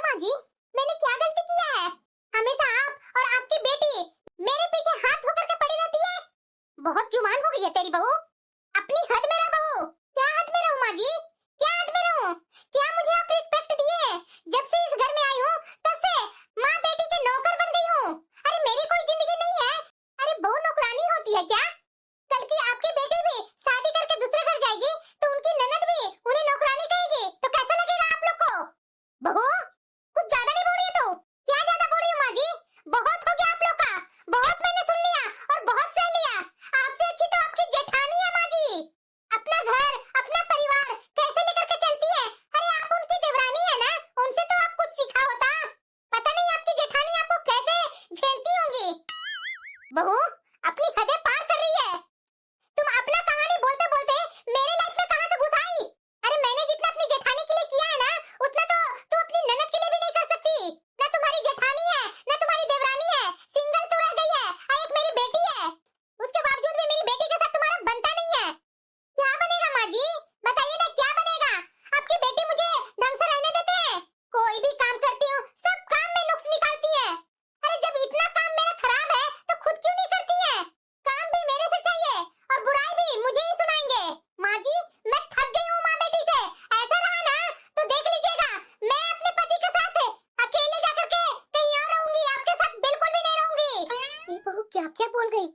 माँ जी, मैंने क्या गलती किया है? हमेशा आप और आपकी बेटी मेरे पीछे हाथ होकर के पड़ी रहती है। बहुत जुबान हो गई है तेरी बहू। अपनी हद में रह बहू। क्या हद में रहूं माँ जी? क्या हद में रहूं? क्या मुझे आप रिस्पेक्ट दिए हैं? जब से इस घर में आई हूँ तब से माँ बेटी के नौकर बन गई हूँ। अरे मेरी कोई जिंदगी नहीं है। अरे बहू नौकरानी होती है क्या? कल की आपकी बेटी भी शादी करके दूसरे घर जाएगी तो उनकी ननद भी उन्हें नौकरानी कहेगी तो कैसा लगेगा आप लोग को? बहू कुछ ज्यादा नहीं बोल रही है तू? क्या ज्यादा बोल रही हूँ माँ जी? बहुत हो गया आप लोग का। बहुत मैंने सुन लिया और बहुत सह लिया। आपसे अच्छी तो आपकी जेठानी है माँ जी। अपना घर अपना परिवार कैसे लेकर के चलती है। अरे आप उनकी देवरानी है ना, उनसे तो आप कुछ सीखा होता। पता नहीं आपकी जेठानी आपको कैसे झेलती होंगी। बहू अपनी हदें पार कर रही है। तुम अपना कहानी बोलते बोलते मेरे लाइफ में कहां से घुस आई? अरे मैंने जितना अपनी जेठानी के लिए किया है ना उतना तो तू अपनी ननद के लिए भी नहीं कर सकती। ना तुम्हारी जेठानी है ना तुम्हारी देवरानी है, सिंगल तो रह गई है और एक मेरी बेटी है। उसके बावजूद भी मेरी बेटी के साथ तुम्हारा बनता नहीं है। क्या बनेगा माँ जी? बताइए ना क्या बनेगा? आपकी बेटी मुझे ढंग से रहने देते हैं? कोई भी काम करती हूँ सब काम में नुक्स निकालती है। अरे जब इतना काम मेरा खराब है तो खुद क्यों नहीं करती है? काम भी मेरे से चाहिए और बुराई भी मुझे ही सुनाएंगे। माँ जी मैं थक गई हूँ माँ बेटी से। ऐसा रहा ना तो देख लीजिएगा, मैं अपने पति के साथ अकेले जाकर के कहीं और रहूंगी, आपके साथ बिल्कुल भी नहीं रहूंगी। ये बहू क्या क्या बोल गई?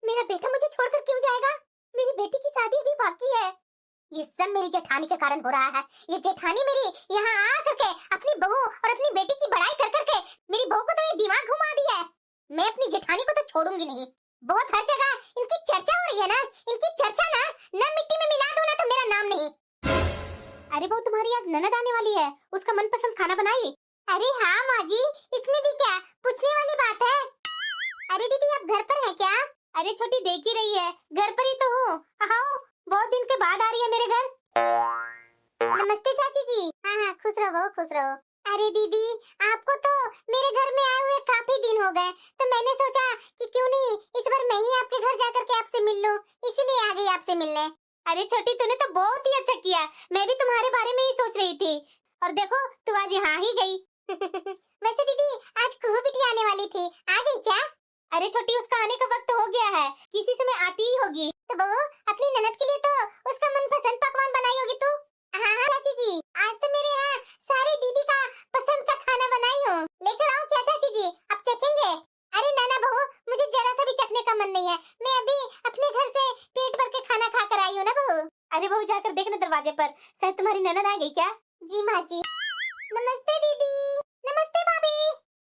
मेरा बेटा मुझे छोड़कर क्यों जाएगा? मेरी बेटी की शादी अभी बाकी है। ये सब मेरी जेठानी के कारण हो रहा है। ये जेठानी मेरी यहाँ आकर के अपनी बहू और अपनी बेटी की बड़ाई कर करके मेरी बहू को तो ये दिमाग घुमा दिया है। मैं अपनी जेठानी को तो छोड़ूंगी नहीं। बहुत हर जगह इनकी चर्चा हो रही है ना, इनकी चर्चा ना मिट्टी में मिला दो ना तो मेरा नाम नहीं। अरे बहू तुम्हारी आज ननद आने वाली है, उसका मनपसंद खाना बनाई? अरे हाँ माँ जी, इसमें भी क्या पूछने वाली बात है। अरे दीदी आप घर पर हैं क्या? अरे छोटी देख ही रही है, घर पर ही तो हूँ। आओ, बहुत दिन के बाद आ रही है मेरे घर। नमस्ते चाची जी। हाँ खुश रहो खुश रहो। अरे दीदी आपको तो मेरे घर में आए हुए काफी दिन हो गए तो मैंने सोचा कि क्यों नहीं इस बार मैं ही आपके घर जाकर के आपसे मिल लूं, इसीलिए आ गई आपसे मिलने। अरे छोटी तूने तो बहुत ही अच्छा किया, मैं भी तुम्हारे बारे में ही सोच रही थी और देखो तू आज यहाँ ही गई। वैसे दीदी आज कुहू बिटिया आने वाली थी, आ गई क्या? अरे छोटी उसका आने का वक्त हो गया है, किसी समय आती ही होगी। तो बहू अपनी ननद के लिए तो उसका मनपसंद पकवान बनाई होगी तू? हाँ चाची जी, आज तो मेरे यहाँ सारी दीदी का पसंद का खाना बनाई हूँ। लेकर आऊँ क्या चाची जी, आप चखेंगे? अरे ना बहू मुझे जरा सा भी चखने का मन नहीं है, मैं अभी अपने घर से पेट भर के खाना खा कर आई हूँ ना बहू। अरे बहू जाकर देखना दरवाजे पर, शायद तुम्हारी ननद आ गई क्या? जी माँ जी। नमस्ते दीदी। नमस्ते भाभी।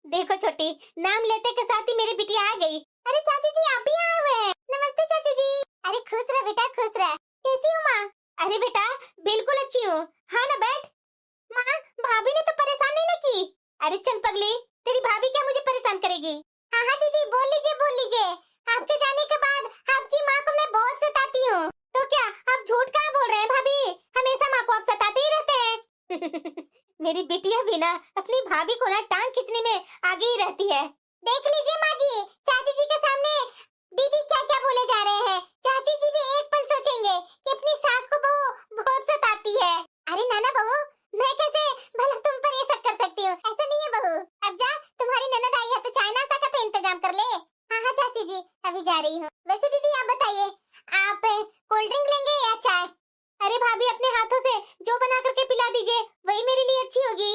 देखो छोटी नाम लेते के साथ ही मेरी बिटिया आ गई। अरे चाची जी आप भी आए हुए हैं। नमस्ते चाची जी। अरे खुश रह बेटा खुश रह। कैसी हो माँ? अरे बेटा बिल्कुल अच्छी हूँ। हाँ ना बैठ। माँ भाभी ने तो परेशान नहीं ना की? अरे चल पगली, तेरी भाभी क्या मुझे परेशान करेगी? हाँ हाँ दीदी बोल लीजिए बोल लीजिए। आपके जाने के बाद आपकी माँ को मैं बहुत सताती हूँ। तो क्या आप झूठ कहाँ बोल रहे हैं भाभी? हमेशा माँ को आप सताते ही रहते हैं। मेरी बिटिया भी ना अपनी भाभी को ना टांग खींचने में आगे ही रहती है। देख लीजिए माँ जी, चाची जी के सामने दीदी क्या क्या बोले जा रहे हैं। चाची जी भी एक पल सोचेंगे कि अपनी सास को बहू बहुत सताती है। अरे नाना बहू मैं कैसे भला तुम पर ये शक कर सकती हूँ? ऐसा नहीं है बहू। अब जा तुम्हारी ननद आई है तो चाय नाश्ता का तो इंतजाम कर ले। हाँ हाँ चाची जी अभी जा रही हूँ। वैसे दीदी आप बताइए आप कोल्ड ड्रिंक लेंगे या चाय? अरे भाभी अपने हाथों से जो बना करके पिला दीजिए, वही मेरे लिए अच्छी होगी।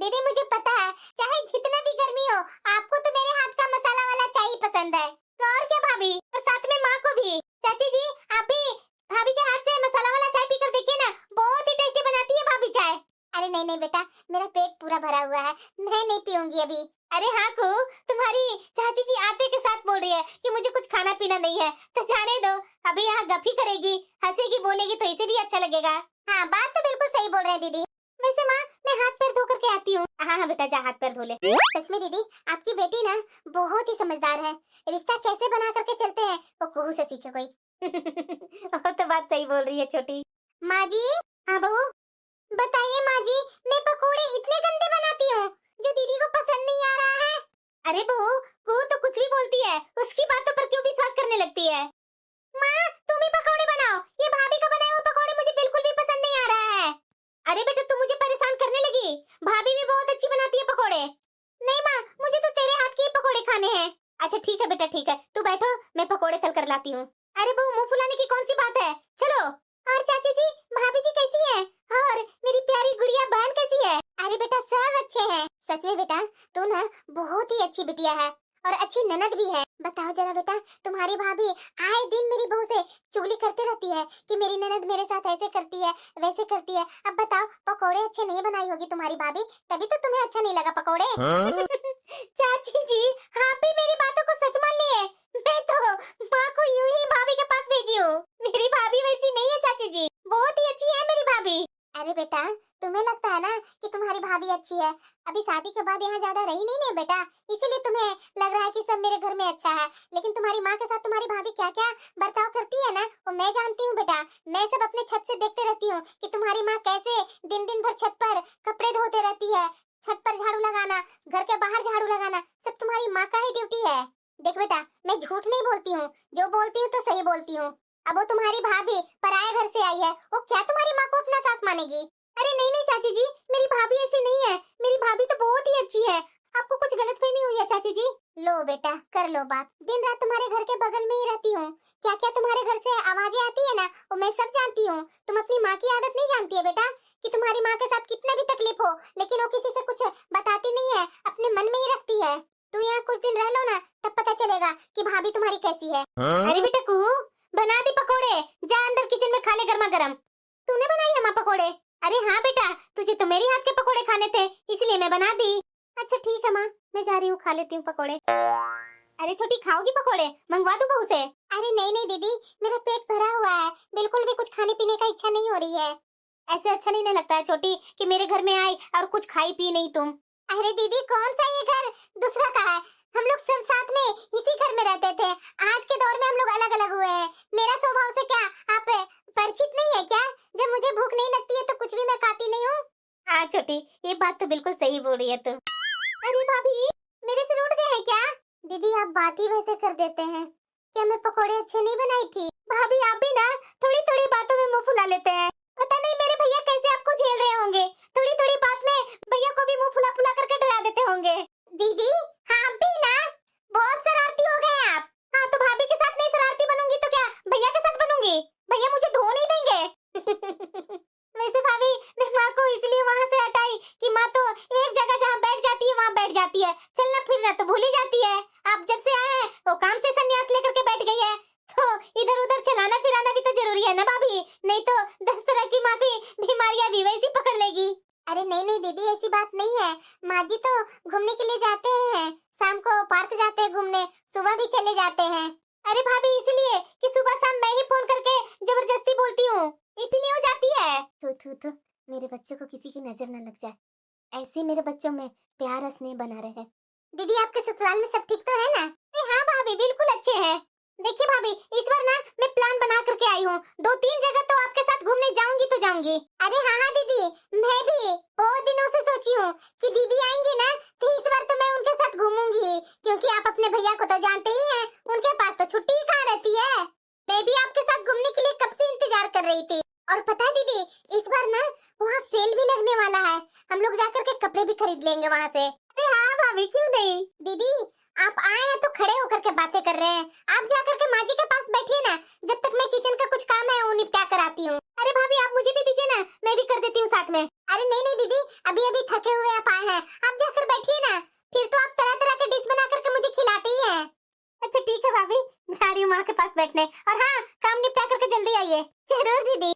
दीदी मुझे पता है चाहे जितना भी गर्मी हो आपको तो मेरे हाथ का मसाला वाला चाय ही पसंद है। तो और क्या भाभी, और साथ में माँ को भी। चाची जी आप भी भाभी के हाथ से मसाला वाला चाय पीकर देखिए ना, बहुत ही टेस्टी बनाती है भाभी चाय। अरे नहीं नहीं बेटा मेरा पेट पूरा भरा हुआ है, मैं नहीं पीऊंगी अभी। अरे हाँ को तुम्हारी चाची जी आते के साथ बोल रही है कि मुझे कुछ खाना पीना नहीं है, तो जाने दो, अभी यहाँ गफी करेगी हंसेगी बोलेगी तो इसे भी अच्छा लगेगा। हाँ बात तो बिल्कुल सही बोल रहे हैं दीदी। वैसे माँ मैं हाथ पैर धो करके आती हूँ। हाँ हाँ बेटा जा हाथ पैर धो ले। सच में दीदी आपकी बेटी ना बहुत ही समझदार है, रिश्ता कैसे बना करके चलते हैं वो कुहू से सीखे कोई। तो बात सही बोल रही है छोटी। माँ जी। हाँ बहू बताइए माँ जी, मैं पकोड़े इतने गंदे बनाती हूँ जो दीदी को पसंद नहीं आ रहा है। अरे बहू को तो कुछ भी बोलती है, उसकी बातों पर क्यों विश्वास करने लगती है? माँ तुम ही पकोड़े बनाओ, ये भाभी का बनाए हुए पकोड़े मुझे बिल्कुल भी पसंद नहीं आ रहा है। अरे बेटा तुम मुझे परेशान करने लगी, भाभी भी ठीक है, तू बैठो, मैं पकोड़े तल कर लाती हूँ। अरे बहू, मुंह फुलाने की कौन सी बात है, चलो। और चाची जी, भाभी जी कैसी है? और मेरी प्यारी गुड़िया बहन कैसी है? अरे बेटा सब अच्छे हैं। सच में बेटा तू ना बहुत ही अच्छी बिटिया है और अच्छी ननद भी है। बताओ जरा बेटा, तुम्हारी भाभी आए दिन मेरी बहू से चुगली करती रहती है कि मेरी ननद मेरे साथ ऐसे करती है वैसे करती है। अब बताओ, पकोड़े अच्छे नहीं बनाई होगी तुम्हारी भाभी, तभी तो तुम्हें अच्छा नहीं लगा पकोड़े। हाँ? चाची जी, आप भी मेरी बातों को सच मान लिए। मैं तो माँ को यूं ही भाभी के पास भेजी हूँ। मेरी भाभी वैसी नहीं है चाची जी, बहुत ही अच्छी है मेरी भाभी। अरे बेटा, तुम्हें लगता है ना कि तुम्हारी भाभी अच्छी है, अभी शादी के बाद यहाँ ज्यादा रही नहीं ना बेटा, इसीलिए तुम्हें लग रहा है कि सब मेरे घर में अच्छा है। लेकिन तुम्हारी माँ के साथ तुम्हारी भाभी क्या क्या बर्ताव करती है ना, वो मैं जानती हूँ बेटा। मैं सब अपने छत से देखते रहती हूँ कि तुम्हारी माँ कैसे दिन दिन भर छत पर कपड़े धोते रहती है, छत पर झाड़ू लगाना, घर के बाहर झाड़ू लगाना, सब तुम्हारी माँ का ही ड्यूटी है। देख बेटा, मैं झूठ नहीं बोलती हूँ, जो बोलती हूँ तो सही बोलती हूँ। अब वो तुम्हारी भाभी पराये घर से आई है, वो क्या तुम्हारी माँ को अपना सास मानेगी? अरे नहीं नहीं चाची जी, मेरी भाभी ऐसी नहीं है, मेरी भाभी तो बहुत ही अच्छी है। आपको कुछ गलतफहमी हुई है चाची जी। लो बेटा, कर लो बात, दिन रात तुम्हारे घर के बगल में ही रहती हूँ, क्या क्या तुम्हारे घर से आवाजें आती है ना, वो मैं सब जानती हूँ। तुम अपनी माँ की आदत नहीं जानती है बेटा, कि तुम्हारी माँ के साथ कितना भी तकलीफ हो लेकिन वो किसी से कुछ बताती नहीं है, अपने मन में ही रखती है। तू यहाँ कुछ दिन रह लो ना, तब पता चलेगा कि भाभी तुम्हारी कैसी है। अरे बेटा कुहू, बना दी पकोड़े, जा अंदर किचन में खा ले गर्मा गर्म। तूने बनाई है माँ पकोड़े? अरे हाँ बेटा, तुझे तो मेरी हाथ के पकोड़े खाने थे, इसलिए मैं बना दी। अच्छा ठीक है माँ, मैं जा रही हूँ, खा लेती हूँ पकोड़े। अरे छोटी, खाओगी पकोड़े? मंगवा दूँ बहू से? अरे नहीं नहीं दीदी, मेरा पेट भरा हुआ है, बिल्कुल भी कुछ खाने पीने का इच्छा नहीं हो रही है। ऐसे अच्छा नहीं ना लगता है छोटी कि मेरे घर में आई और कुछ खाई पी नहीं तुम। अरे दीदी, कौन सा ये घर दूसरा का है, हम लोग सब साथ में इसी घर में रहते थे, आज के दौर में हम लोग अलग अलग हुए हैं। मेरा स्वभाव से क्या आप परिचित नहीं है क्या? जब मुझे भूख नहीं लगती है तो कुछ भी मैं खाती नहीं हूँ। हाँ छोटी, ये बात तो बिल्कुल सही बोल रही है तू। अरे भाभी, मेरे से रूठ गए हैं क्या? दीदी आप बात ही वैसे कर देते हैं, क्या मैं पकोड़े अच्छे नहीं बनाई थी? भाभी आप भी ना थोड़ी थोड़ी बातों में मुंह फुला लेते हैं, पता नहीं मेरे भैया कैसे आपको झेल रहे होंगे, थोड़ी थोड़ी बात में भैया को भी मुंह फुला फुला करके डरा देते होंगे। दीदी आप भी ना बहुत शरारती हो गए आप। हाँ तो भाभी के साथ नहीं शरारती बनूंगी तो क्या भैया के साथ बनूंगी? भैया मुझे धो नहीं देंगे। वैसे भाभी, मैं माँ को इसलिए वहाँ से हटाई कि माँ तो एक जगह जहाँ बैठ जाती है वहाँ बैठ जाती है, चलना फिरना तो भूल ही जाती है। आप जब से आए हैं वो काम से संन्यास लेकर के बैठ गई है, तो इधर उधर चलाना फिराना भी तो जरूरी है ना भाभी, नहीं तो 10 तरह की माँ की बीमारियाँ भी वैसी पकड़ लेगी। अरे नहीं नहीं दीदी, ऐसी बात नहीं है, माँ जी तो घूमने के लिए जाते हैं, शाम को पार्क जाते हैं घूमने, सुबह भी चले जाते हैं। अरे भाभी, इसलिए कि सुबह शाम मैं ही फोन करके जबरदस्ती बोलती हूँ, इसीलिए हो जाती है। थू मेरे बच्चों को किसी की नजर न लग जाए, ऐसे मेरे बच्चों में प्यार स्नेह बना रहे। दीदी आपके ससुराल में सब ठीक तो है ना? हाँ भाभी, बिल्कुल अच्छे हैं। देखिए भाभी, इस बार ना मैं प्लान बना करके आई हूँ, 2-3 जगह तो आपके साथ घूमने जाऊंगी तो जाऊंगी। अरे हाँ हाँ दीदी, मैं भी बहुत दिनों से सोची हूँ कि दीदी आएंगी ना तो इस बार तो मैं उनके साथ घूमूंगी, क्योंकि आप अपने भैया को तो जानते ही हैं, उनके पास तो छुट्टी ही कहाँ रहती है। मैं भी आपके साथ घूमने के लिए कब से इंतजार कर रही थी। और पता है दीदी, इस बार ना वहाँ सेल भी लगने वाला है, हम लोग जाकर के कपड़े भी खरीद लेंगे वहाँ से। अरे हाँ भाभी, क्यों नहीं। दीदी आप आए हैं तो खड़े होकर के बातें कर रहे हैं, आप जाकर के माँ जी के पास बैठिए ना, जब तक मैं किचन का कुछ काम है वो निपटा कर आती हूँ। अरे भाभी, आप मुझे भी दीजिए ना, मैं भी कर देती हूँ साथ में। अरे नहीं नहीं दीदी, अभी अभी थके हुए आप आए हैं, आप जाकर बैठिए ना, फिर तो आप तरह तरह के डिश बना करके मुझे खिलाते ही हैं। अच्छा ठीक है भाभी, जा रही हूँ माँ के पास बैठने, और हाँ काम निपटा करके जल्दी आइए। जरूर दीदी।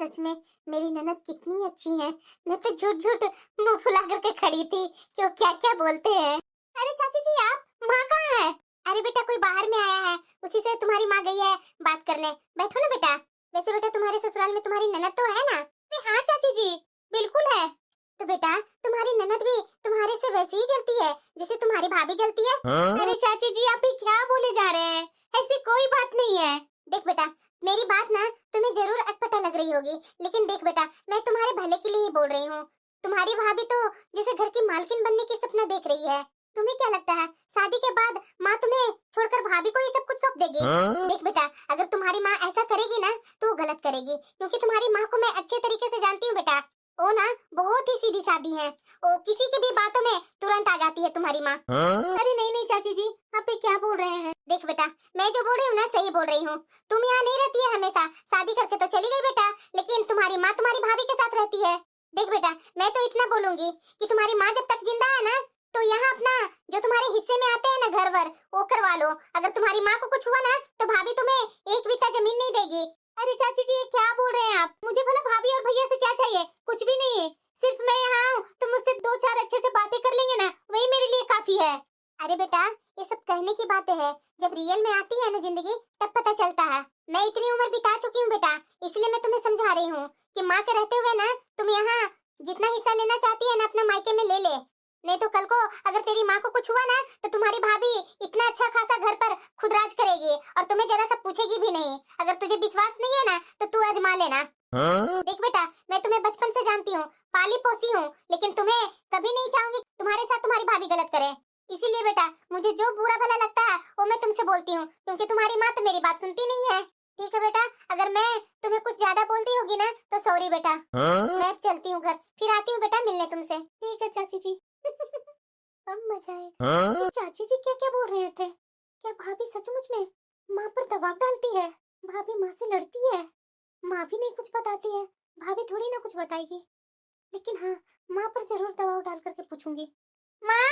सच में मेरी ननद कितनी अच्छी है, मैं तो झूठ झूठ मुंह फुला करके खड़ी थी कि वो क्या क्या बोलते हैं। अरे चाची जी, आप माँ कहाँ है? अरे बेटा कोई बाहर में आया है, उसी से तुम्हारी माँ गई है बात करने, बैठो ना बेटा। वैसे बेटा तुम्हारे ससुराल में तुम्हारी ननद तो है ना? हाँ चाची जी, बिल्कुल है। तो बेटा तुम्हारी ननद भी तुम्हारे से वैसे ही जलती है जैसे तुम्हारी भाभी जलती है। अरे चाची जी, आप ही क्या बोले जा रहे हैं, ऐसी कोई बात नहीं है। देख बेटा, मेरी बात ना तुम्हें जरूर अटपटा लग रही होगी, लेकिन देख बेटा, मैं तुम्हारे भले के लिए ही बोल रही हूँ। तुम्हारी भाभी तो जैसे घर की मालकिन बनने की सपना देख रही है, तुम्हें क्या लगता है शादी के बाद माँ तुम्हें छोड़कर भाभी को ये सब कुछ सौंप देगी? देख बेटा, अगर तुम्हारी माँ ऐसा करेगी ना तो वो गलत करेगी, क्योंकि तुम्हारी माँ को मैं अच्छे तरीके से जानती हूँ बेटा, ओ ना बहुत ही सीधी सादी है। ओ किसी की भी बातों में तुरंत आ जाती है तुम्हारी माँ। अरे नहीं नहीं चाची जी, आप ये क्या बोल रहे हैं? देख बेटा, मैं जो बोल रही हूँ ना सही बोल रही हूँ। तुम यहाँ नहीं रहती है हमेशा, शादी करके तो चली गई बेटा, लेकिन तुम्हारी माँ तुम्हारी भाभी के साथ रहती है। देख बेटा, मैं तो इतना बोलूंगी कि तुम्हारी माँ जब तक जिंदा है ना, तो यहाँ अपना जो तुम्हारे हिस्से में आते हैं ना घर वर, वो करवा लो। अगर तुम्हारी माँ को कुछ हुआ ना, तो भाभी तुम्हें एक बीता जमीन नहीं देगी। अरे चाची जी, क्या बोल रहे हैं आप? मुझे भला भाभी और भैया से क्या चाहिए? कुछ भी नहीं, सिर्फ मैं यहाँ हूँ तो मुझसे दो चार अच्छे से बातें कर लेंगे ना, वही मेरे लिए काफी है। अरे बेटा, ये सब कहने की बातें हैं, जब रियल में आती है ना जिंदगी, तब पता चलता है। मैं इतनी उम्र बिता चुकी हूँ बेटा, इसलिए मैं तुम्हें समझा रही हूँ कि माँ के रहते हुए ना तुम यहाँ जितना हिस्सा लेना चाहती है ना अपना मायके में ले ले, नहीं तो कल को अगर तेरी माँ को कुछ हुआ ना, तो तुम्हारी भाभी इतना अच्छा खासा घर पर खुद राज करेगी और तुम्हें जरा सा पूछेगी भी नहीं। अगर तुझे विश्वास नहीं है ना, तो तू आजमा लेना। देख बेटा, मैं तुम्हें बचपन से जानती हूँ, पाली पोसी हूँ, लेकिन तुम्हें कभी नहीं चाहूंगी तुम्हारे साथ तुम्हारी भाभी गलत करे। इसीलिए बेटा, मुझे जो बुरा भला लगता है वो मैं तुमसे बोलती हूँ, क्योंकि तुम्हारी माँ तो मेरी बात सुनती नहीं है। ठीक है बेटा, अगर मैं तुम्हें कुछ ज्यादा बोलती होगी ना, तो सॉरी बेटा। मैं चलती हूँ घर, फिर आती हूँ बेटा मिलने तुमसे। ठीक है चाची जी। अब मजा आएगा। चाची जी क्या क्या बोल रहे थे? क्या भाभी सचमुच में माँ पर दबाव डालती है? भाभी माँ से लड़ती है? माँ भी नहीं कुछ बताती है, भाभी थोड़ी ना कुछ बताएगी। लेकिन हाँ, माँ पर जरूर दबाव डाल करके पूछूंगी। माँ,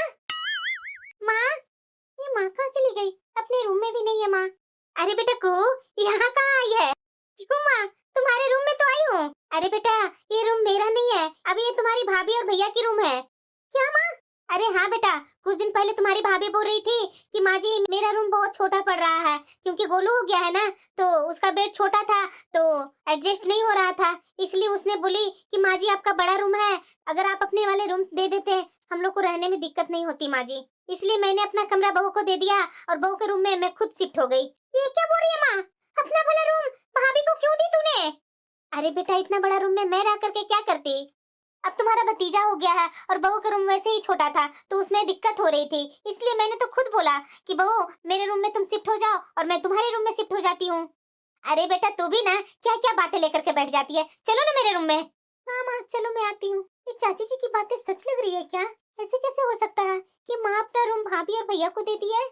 माँ, ये माँ कहाँ चली गई? अपने रूम में भी नहीं है माँ। अरे बेटा को, यहाँ कहाँ आई है? क्यों माँ, तुम्हारे रूम में तो आई हूँ। अरे बेटा, ये रूम मेरा नहीं है, अब ये तुम्हारी भाभी और भैया की रूम है। क्या माँ? अरे हाँ बेटा, कुछ दिन पहले तुम्हारी भाभी बोल रही थी कि माँ जी मेरा रूम बहुत छोटा पड़ रहा है, क्योंकि गोलू हो गया है ना, तो उसका बेड छोटा था तो एडजस्ट नहीं हो रहा था। इसलिए उसने बोली कि माँ जी आपका बड़ा रूम है, अगर आप अपने वाले रूम दे देते हम लोग को रहने में दिक्कत नहीं होती माँ जी। इसलिए मैंने अपना कमरा बहू को दे दिया और बहू के रूम में मैं खुद शिफ्ट हो गई। ये क्या बोल रही है माँ? अपना वाला रूम भाभी को क्यों दी तूने? अरे बेटा, इतना बड़ा रूम में मैं रह करके क्या करती? अब तुम्हारा भतीजा हो गया है और बहू का रूम वैसे ही छोटा था, तो उसमें दिक्कत हो रही थी, इसलिए मैंने तो खुद बोला कि बहू मेरे रूम में तुम शिफ्ट हो जाओ और मैं तुम्हारे रूम में शिफ्ट हो जाती हूँ। अरे बेटा, तू भी ना क्या क्या बातें लेकर के बैठ जाती है, चलो ना मेरे रूम में। हाँ माँ, चलो मैं आती हूँ। ये चाची जी की बातें सच लग रही है क्या? ऐसे कैसे हो सकता है कि माँ अपना रूम भाभी और भैया को दे दी है?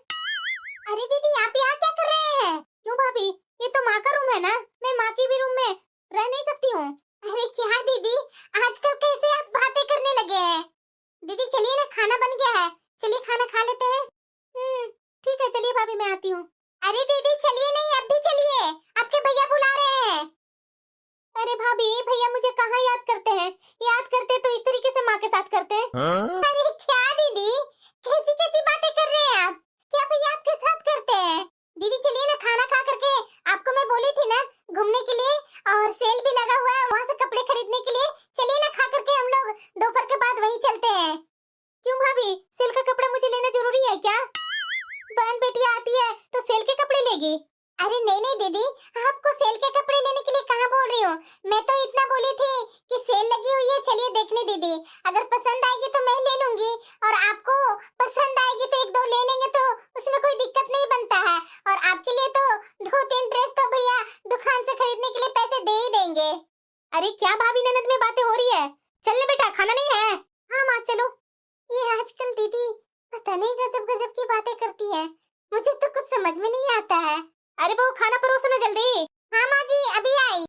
अरे दीदी, आप यहाँ क्या कर रहे हैं? क्यों भाभी, ये तो माँ का रूम है ना, मैं माँ के भी रूम में रह नहीं सकती हूँ। अरे क्या दीदी, आजकल कैसे आप बातें करने लगे हैं? दीदी चलिए ना, खाना बन गया है, चलिए खाना खा लेते हैं। ठीक है, चलिए भाभी मैं आती हूँ। अरे दीदी चलिए नहीं, अब भी चलिए, आपके भैया बुला रहे हैं। अरे भाभी, भैया मुझे कहाँ याद करते हैं? याद करते तो इस तरीके से माँ के साथ करते। अरे क्या दीदी, कैसी कैसी बातें कर रहे हैं आप? क्या भैया आपके साथ करते हैं? दीदी चलिए ना, खाना खा करके, आपको मैं बोली थी ना घूमने के लिए, और सेल भी लगा हुआ है वहाँ से कपड़े खरीदने के लिए। चलिए ना, खा करके हम लोग दोपहर के बाद वहीं चलते हैं। क्यों भाभी, सेल का कपड़ा मुझे लेना जरूरी है क्या? बहन बेटी आती है तो सेल के कपड़े लेगी? अरे नहीं नहीं दीदी, आपको सेल के कपड़े लेने के लिए कहाँ बोल रही हूँ, मैं तो इतना बोली थी कि सेल लगी हुई है, चलिए देखने दीदी, अगर पसंद आएगी तो मैं ले लूंगी, और आपको पसंद आएगी तो एक दो ले लेंगे, तो उसमें कोई दिक्कत नहीं बनता है। और आपके लिए तो दो तीन ड्रेस तो भैया दुकान से खरीदने के लिए पैसे दे ही देंगे। अरे क्या भाभी ननद में बातें हो रही है? चलने बेटा, खाना नहीं है। हाँ माँ चलो। ये आजकल दीदी पता नहीं गजब गजब की बातें करती है, मुझे तो कुछ समझ में नहीं आता है। अरे वो खाना परोसो ना जल्दी। हाँ माँ जी, अभी आई।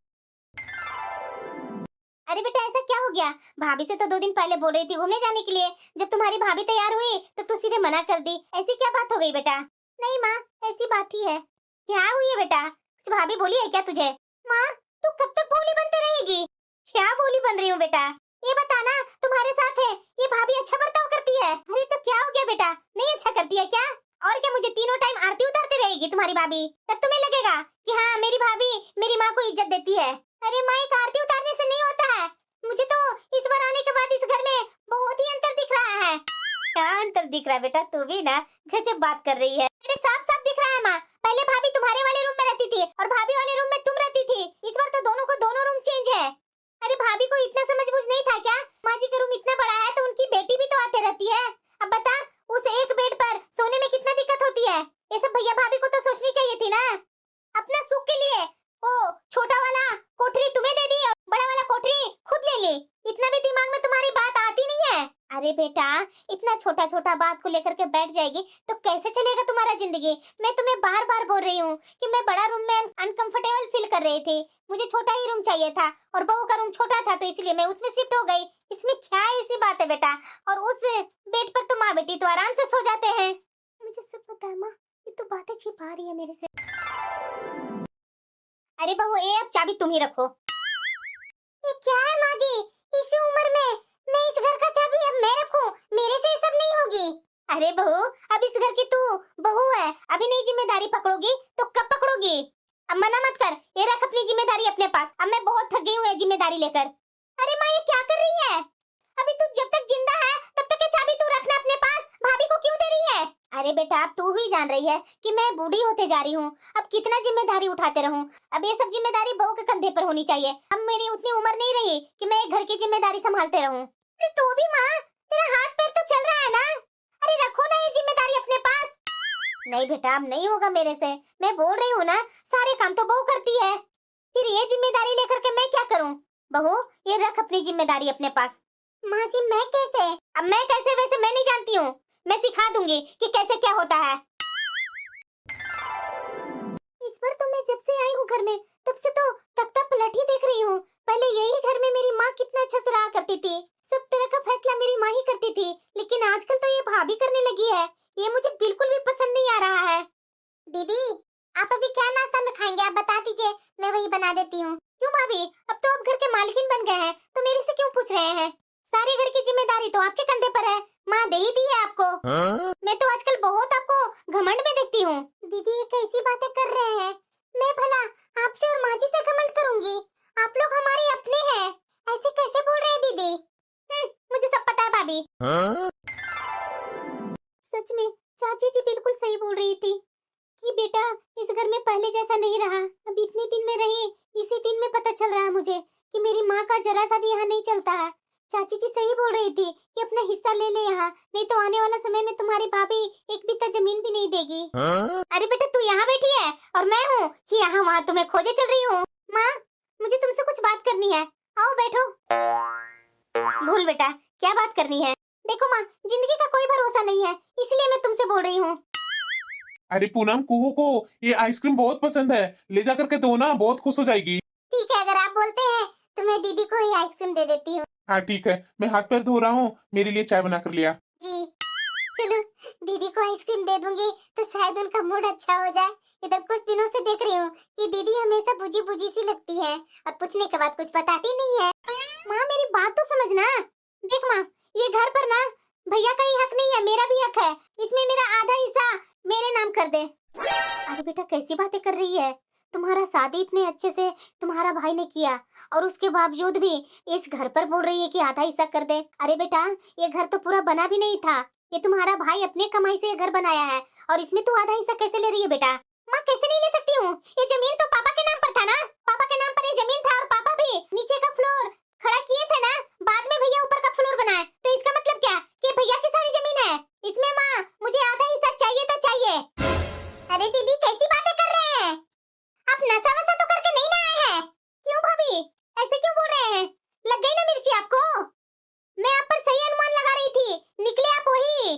अरे बेटा, ऐसा क्या हो गया? भाभी से तो 2 दिन पहले बोल रही थी घूमने जाने के लिए, जब तुम्हारी भाभी तैयार हुई तो तू सीधे मना कर दी। ऐसी क्या बात हो गई बेटा? नहीं माँ, ऐसी बात ही है। क्या हुई है बेटा? कुछ भाभी बोली है क्या तुझे? माँ, तू कब तक भोली बनते रहेगी? क्या भोली बन रही हूँ बेटा? ये बता ना, तुम्हारे साथ है ये भाभी अच्छा बर्ताव करती है? अरे तो क्या हो गया बेटा, नहीं अच्छा करती है क्या? और क्या मुझे तीनों टाइम आरती उतारती रहेगी तुम्हारी भाभी? तब तुम्हें लगेगा कि हाँ मेरी भाभी मेरी माँ को इज्जत देती है। अरे माँ, एक आरती उतारने से नहीं होता है, मुझे तो इस बार आने के बाद इस घर में बहुत ही अंतर दिख रहा है। क्या अंतर दिख रहा है बेटा? तू भी ना गजब बात कर रही है। अरे साफ साफ दिख रहा है माँ, पहले भाभी तुम्हारे वाले रूम में रहती थी और भाभी वाले रूम में तुम रहती थी, इस बार तो दोनों को दोनों रूम चेंज है। अरे भाभी को इतना समझ बूझ नहीं था क्या? माँ जी का रूम इतना बड़ा है तो उनकी बेटी भी तो आते रहती है। अब बता, उस एक बेड पर सोने में कितना दिक्कत होती है? ये सब भैया भाभी को तो सोचनी चाहिए थी ना। अपना सुख के लिए वो छोटा वाला कोठरी तुम्हें दे दी और बड़ा वाला कोठरी खुद ले ली, इतना भी अरे बेटा, इतना छोटा छोटा बात को लेकर के बैठ जाएगी तो कैसे चलेगा तुम्हारा जिंदगी। मैं तुम्हें बार बार बोल रही हूँ कि मैं बड़ा रूम में अनकंफर्टेबल फील कर रही थी, मुझे छोटा ही रूम चाहिए था और बहू का रूम छोटा था तो इसलिए मैं उसमें शिफ्ट हो गई। इसमें क्या ऐसी बात है बेटा, और उस बेड पर तो माँ बेटी तो आराम से सो जाते हैं। मुझे सब पता है माँ, ये तो बातें छिपा रही है मेरे से। अरे बहू, ये अब चाबी तुम ही रखो। ये क्या है माँ जी, इस उम्र में मैं इस घर का चाबी अब मैं रखूं? मेरे से ये सब नहीं होगी। अरे बहू, अब इस घर की तू बहू है, अभी नहीं जिम्मेदारी पकड़ोगी तो कब पकड़ोगी? अब मना मत कर, ये रख अपनी जिम्मेदारी अपने पास। अब मैं बहुत थक गई हूँ ये जिम्मेदारी लेकर। अरे माँ, ये क्या कर रही है? अभी तू जब तक जिंदा है तब तक ये चाबी तू रखना अपने पास, भाभी को क्यों दे रही है? अरे बेटा, अब तू ही जान रही है कि मैं बूढ़ी होते जा रही हूँ, अब कितना जिम्मेदारी उठाते रहूं। अब ये सब जिम्मेदारी बहू के कंधे पर होनी चाहिए। अब मेरी उतनी उम्र नहीं रही कि मैं एक घर की जिम्मेदारी संभालते रहूं। अरे तो भी माँ, तेरा हाथ पैर तो चल रहा है ना? अरे रखो ना ये जिम्मेदारी अपने पास। नहीं बेटा, अब नहीं होगा मेरे से, मैं बोल रही हूँ ना, सारे काम तो बहू करती है, फिर ये जिम्मेदारी लेकर के मैं क्या करूँ? बहू, ये रख अपनी जिम्मेदारी अपने पास। माँ जी, मैं कैसे? अब मैं कैसे वैसे मैं नहीं जानती हूँ, मैं सिखा दूंगी कि कैसे क्या होता है। इस पर तो मैं जब से आई हूँ घर में तब से तो तख्ता पलट ही देख रही हूँ। पहले यही घर में मेरी माँ कितना अच्छा से रहा करती थी, सब तरह का फैसला मेरी माँ ही करती थी, लेकिन आजकल तो ये भाभी करने लगी है। ये मुझे बिल्कुल भी पसंद नहीं आ रहा है। दीदी, आप अभी क्या नाश्ता में खाएंगे, आप बता दीजिए, मैं वही बना देती हूँ। क्यों भाभी, अब तो आप घर के मालकिन बन गए हैं तो मेरे से क्यों पूछ रहे हैं? सारे घर की जिम्मेदारी तो आपके कंधे पर है, माँ दे ही दी है आपको। मैं तो आजकल बहुत आपको घमंड में देखती हूँ। दीदी, ये कैसी बातें कर रहे हैं? मैं भला आपसे और माँ जी से घमंड करूंगी? आप लोग हमारे अपने हैं, ऐसे कैसे बोल रहे हैं दीदी? मुझे सब पता है भाभी। सच में चाची जी बिल्कुल सही बोल रही थी कि बेटा इस घर में पहले जैसा नहीं रहा। अब इतने दिन में रही, इसी दिन में पता चल रहा है मुझे कि मेरी माँ का जरा सा भी यहाँ नहीं चलता है। चाची जी सही बोल रही थी कि अपना हिस्सा ले ले यहाँ, नहीं तो आने वाला समय में तुम्हारी भाभी एक बित्ता जमीन भी नहीं देगी। अरे बेटा, तू यहाँ बैठी है और मैं हूँ कि यहाँ वहाँ तुम्हें खोजे चल रही हूँ। माँ, मुझे तुमसे कुछ बात करनी है, आओ बैठो। बोल बेटा, क्या बात करनी है? देखो माँ, जिंदगी का कोई भरोसा नहीं है, इसलिए मैं तुमसे बोल रही हूँ। अरे पूनम, कुहू को ये आइसक्रीम बहुत पसंद है, ले जा करके दो ना, बहुत खुश हो जाएगी। ठीक है, अगर आप बोलते हैं तो मैं दीदी को ही आइसक्रीम दे देती हूँ। हाँ ठीक है, मैं हाथ पैर धो रहा हूँ, मेरे लिए चाय बना कर लिया। जी चलो, दीदी को आइसक्रीम दे दूंगी तो शायद उनका मूड अच्छा हो जाए। इधर कुछ दिनों से देख रही हूँ कि दीदी हमेशा बुझी बुझी सी लगती है और पूछने के बाद कुछ बताती नहीं है। माँ, मेरी बात तो समझना। देख माँ, ये घर पर ना भैया का ही हक नहीं है, मेरा भी हक है, इसमें मेरा आधा हिस्सा मेरे नाम कर दे। अरे बेटा, कैसी बातें कर रही है? तुम्हारा शादी इतने अच्छे से तुम्हारा भाई ने किया और उसके बावजूद भी इस घर पर बोल रही है कि आधा हिस्सा कर दे। अरे बेटा, ये घर तो पूरा बना भी नहीं था, ये तुम्हारा भाई अपने कमाई से ये घर बनाया है और इसमें तू आधा हिस्सा कैसे ले रही है बेटा? माँ, कैसे नहीं ले सकती हूँ? ये जमीन तो पापा के नाम पर था ना, पापा के नाम पर ये जमीन था और पापा भी नीचे का फ्लोर खड़ा किए थे ना, बाद में भैया ऊपर का फ्लोर बनाए, तो इसका मतलब क्या कि भैया की सारी जमीन है इसमें? माँ, मुझे आधा हिस्सा चाहिए तो चाहिए। अरे दीदी, कैसी बातें कर रहे हैं आप? नशा वशा तो करके नहीं ना आए हैं? क्यों भाभी, ऐसे क्यों बोल रहे हैं? लग गई ना मिर्ची आपको? मैं आप पर सही अनुमान लगा रही थी, निकले आप वही।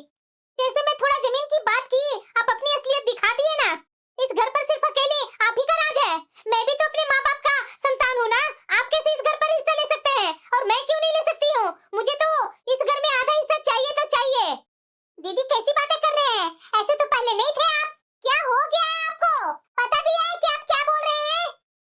जैसे मैं थोड़ा जमीन की बात की, आप अपनी असलियत दिखा दिए ना। इस घर पर सिर्फ अकेले आप ही का राज है, मैं भी तो अपने माँ बाप का संतान हूँ ना। आप कैसे इस घर पर हिस्सा ले सकते हैं और मैं क्यों नहीं ले सकती हूँ? मुझे तो इस घर में आधा हिस्सा चाहिए तो चाहिए। दीदी, कैसी बातें कर रहे हैं? ऐसे तो पहले नहीं थे आप। क्या हो गया है आपको? पता भी है कि आप क्या बोल रहे हैं?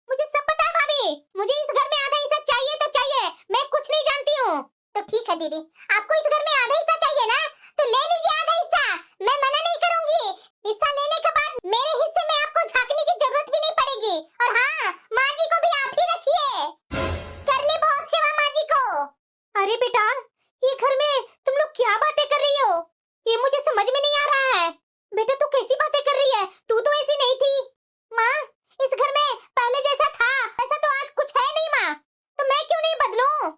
मुझे सब पता है भाभी, मुझे इस घर में आधा हिस्सा चाहिए तो चाहिए, मैं कुछ नहीं जानती हूँ। तो ठीक है दीदी, आपको इस घर में आधा हिस्सा चाहिए ना, तो ले लीजिए आधा हिस्सा, मैं मना नहीं करूंगी। हिस्सा लेने के बाद मेरे हिस्से में आपको झांकने की जरूरत भी नहीं पड़ेगी। और हाँ, माँ जी को भी आप ही रखिए, कर ली बहुत सेवा माँ जी को। अरे बेटा, ये घर में तुम लोग क्या बातें कर रही हो? ये मुझे समझ में नहीं आ रहा है। बेटा, तू कैसी बातें कर रही है? तू तो ऐसी नहीं थी। माँ, इस घर में पहले जैसा था ऐसा तो आज कुछ है नहीं माँ, तो मैं क्यों नहीं बदलूं?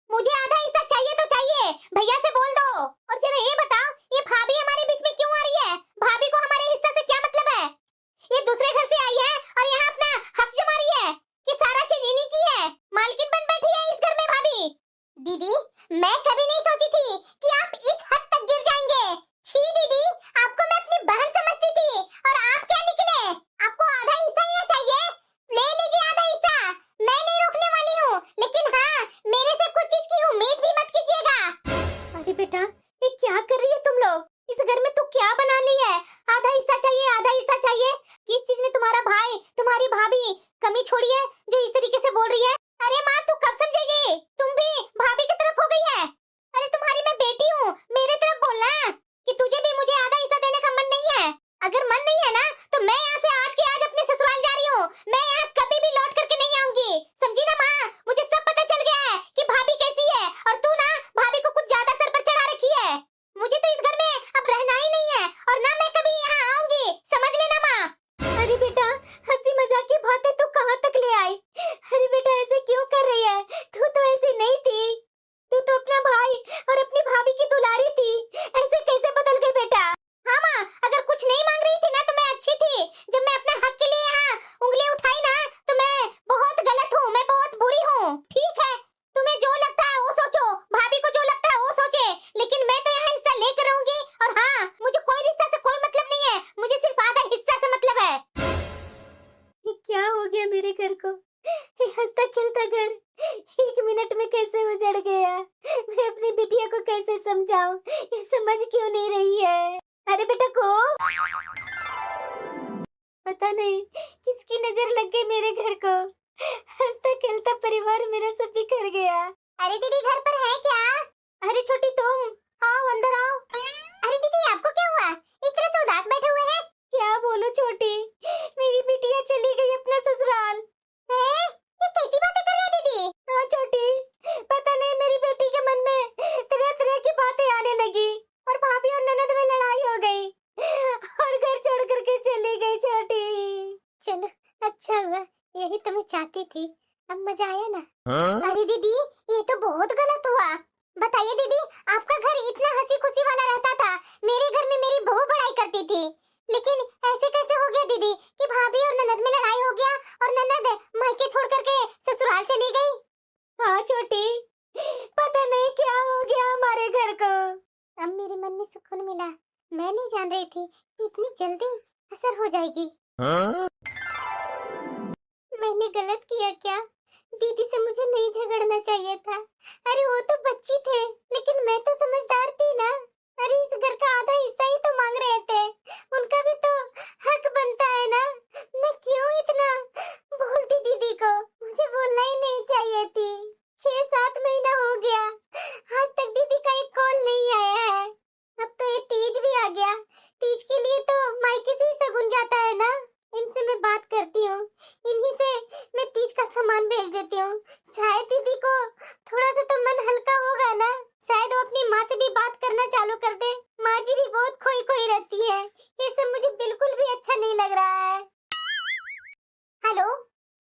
मुझे आधा हिस्सा चाहिए तो चाहिए, भैया से बोल दो। और जरा ये बताओ, ये भाभी हमारे बीच में क्यों आ रही है? भाभी को हमारे हिस्सा बेटा, ये क्या कर रही है तुम लोग? इस घर में तू क्या बना ली है? आधा हिस्सा चाहिए, आधा हिस्सा चाहिए। किस चीज में तुम्हारा भाई, तुम्हारी भाभी कमी छोड़ी है जो इस तरीके से बोल रही है? अरे माँ, तू कब समझेगी? तुम भी भाभी की तरफ हो गई है। अरे तुम्हारी मैं बेटी हूँ, मेरे तरफ बोलना कि तुझे भी मुझे आधा हिस्सा देने का मन नहीं है। अगर मन नहीं है ना तो मैं यहाँ से आज के आज अपने ससुराल जा रही हूँ। मैं यहाँ कभी भी लौट करके नहीं आऊंगी, समझी ना माँ? मुझे सब पता चल गया है कि भाभी कैसी है, और तू ना भाभी को कुछ ज्यादा सर पर चढ़ा रखी है। मुझे तो इस घर में अब रहना ही नहीं है, और ना मैं कभी यहाँ आऊंगी, समझ लेना माँ। अरे बेटा, हंसी मजाक की बातें तू कहाँ तक ले आई? अरे बेटा, ऐसे क्यों कर रही है? तू तो ऐसी नहीं थी, तू तो अपना भाई और अपनी भाभी की दुलारी थी। ऐसे कैसे बदल गई बेटा? हाँ माँ, अगर कुछ नहीं मांग रही थी ना तो मैं अच्छी थी। जब मैं अपना हक के लिए यहाँ उंगली उठाई ना तो मैं बहुत गलत हूँ, मैं बहुत बुरी हूँ। ठीक है, तुम्हें जो लगता है वो सोचो, भाभी को जो लगता है वो सोचे, लेकिन मैं तो यहाँ हिस्सा लेकर रहूंगी। और हाँ, मुझे कोई रिश्ता से कोई मतलब नहीं है, मुझे सिर्फ आधा हिस्सा से मतलब है। ये क्या हो गया मेरे घर को? ये हंसता खेलता घर 1 मिनट में कैसे उजड़ गया? मैं अपनी बिटिया को कैसे समझाऊं? ये समझ क्यों नहीं रही है? अरे बेटा को पता नहीं किसकी नजर लग गई मेरे घर को। हंसता खेलता परिवार मेरा सब बिखर गया। अरे दीदी, घर पर है क्या? अरे छोटी, तुम आओ, अंदर आओ। अरे दीदी, आपको क्या हुआ? इस तरह से उदास बैठे हुए हैं? क्या बोलूं छोटी, मेरी बिटिया चली गई अपना ससुराल। हैं? ये कैसी बातें कर रहे हैं दीदी? हाँ छोटी, पता नहीं मेरी बेटी के मन में तरह तरह की बातें आने लगी, और भाभी और ननद में लड़ाई हो गई, और घर छोड़ करके चली गई छोटी। चलो, अच्छा हुआ, यही तो मैं चाहती थी। अब मजा आया ना? अरे दीदी, ये तो बहुत गलत हुआ। बताइए दीदी, आपका घर इतना हंसी खुशी वाला रहता था, मेरे घर में मेरी बहू पढ़ाई करती थी, लेकिन ऐसे कैसे हो गया दीदी कि भाभी और ननद में लड़ाई हो गया और ननद मायके छोड़ करके ससुराल चली गई? हाँ छोटी, पता नहीं क्या हो गया हमारे घर को। अब मेरे मन में सुकून मिला। मैं नहीं जान रही थी कि इतनी जल्दी असर हो जाएगी। मैंने गलत किया क्या? दीदी से मुझे नहीं झगड़ना चाहिए था। अरे वो तो बच्ची थे, लेकिन मैं तो समझदार थी ना। अरे इस घर का आधा हिस्सा ही तो मांग रहे थे, उनका भी तो हक बनता है ना। मैं क्यों इतना बोलती दीदी को? मुझे बोलना ही नहीं चाहिए थी। 6-7 महीना हो गया, आज तक दीदी का एक कॉल नहीं आया है। अब तो ये तीज भी आ गया, तीज के लिए तो मायके से ही शगुन जाता है ना। इनसे मैं बात करती हूँ, इन्हीं से मैं तीज का सामान भेज देती हूँ। शायद दीदी को थोड़ा सा तो मन हल्का होगा ना, शायद वो अपनी माँ से भी बात करना चालू कर दे। माँ जी भी बहुत खोई खोई रहती है, ये सब मुझे बिल्कुल भी अच्छा नहीं लग रहा है। हेलो।